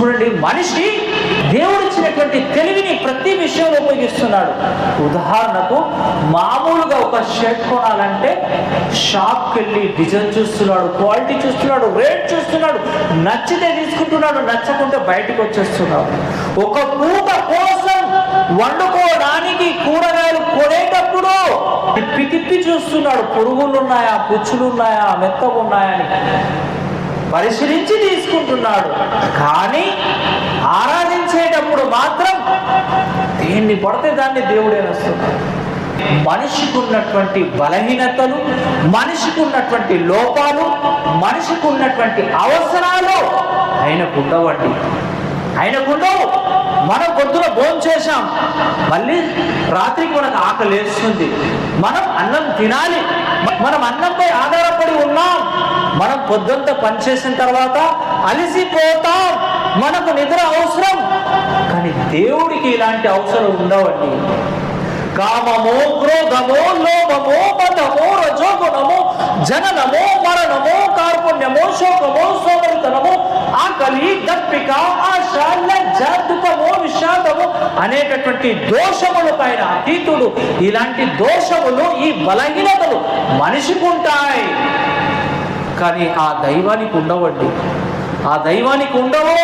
చూడండి, మనిషి దేవుడిచ్చినటువంటి తెలివిని ప్రతి విషయంలో ఉపయోగిస్తున్నాడు. ఉదాహరణకు మామూలుగా ఒక షర్ట్ కొనాలంటే షాప్కి వెళ్ళి డిజైన్ చూస్తున్నాడు, క్వాలిటీ చూస్తున్నాడు, రేట్ చూస్తున్నాడు, నచ్చితే తీసుకుంటున్నాడు, నచ్చకుంటే బయటకు వచ్చేస్తున్నాడు. ఒక పూట కోసం వండుకోవడానికి కూరగాయలు కొనేటప్పుడు తిప్పి చూస్తున్నాడు, పురుగులు ఉన్నాయా, పుచ్చులు ఉన్నాయా, మెత్తగా ఉన్నాయా అని పరిశీలించి తీసుకుంటున్నాడు. కానీ ఆరాధించేటప్పుడు మాత్రం దేన్ని పడితే దాన్ని దేవుడే వస్తున్నాడు. మనిషికి ఉన్నటువంటి బలహీనతలు, మనిషికి ఉన్నటువంటి లోపాలు, మనిషికి ఉన్నటువంటి అవసరాలు ఆయనకు ఉండవండి, ఆయనకుండవు. మనం పొద్దున భోజనం చేశాం, మళ్ళీ రాత్రికి మనకు ఆకలి వేస్తుంది, మనం అన్నం తినాలి, మనం అన్నంపై ఆధారపడి ఉన్నాం. మనం పొద్దుంతా పనిచేసిన తర్వాత అలసిపోతాం, మనకు నిద్ర అవసరం. కానీ దేవుడికి ఇలాంటి అవసరం ఉండవండి. కామము, క్రోధము, లోభము, మదము, రజోగుణము, జననము, మరణము, కార్పుణ్యము, శోకము, సోమరితనము, ఆకలి, దప్పిక, ఆశ, లజ్జ, దుఃఖము, విషాదము అనేటటువంటి దోషములకు ఆయన అతీతుడు. ఇలాంటి దోషములు, ఈ బలహీనతలు మనిషికి ఉంటాయి, కానీ ఆ దైవానికి ఉండవండి. ఆ దైవానికి ఉండవు.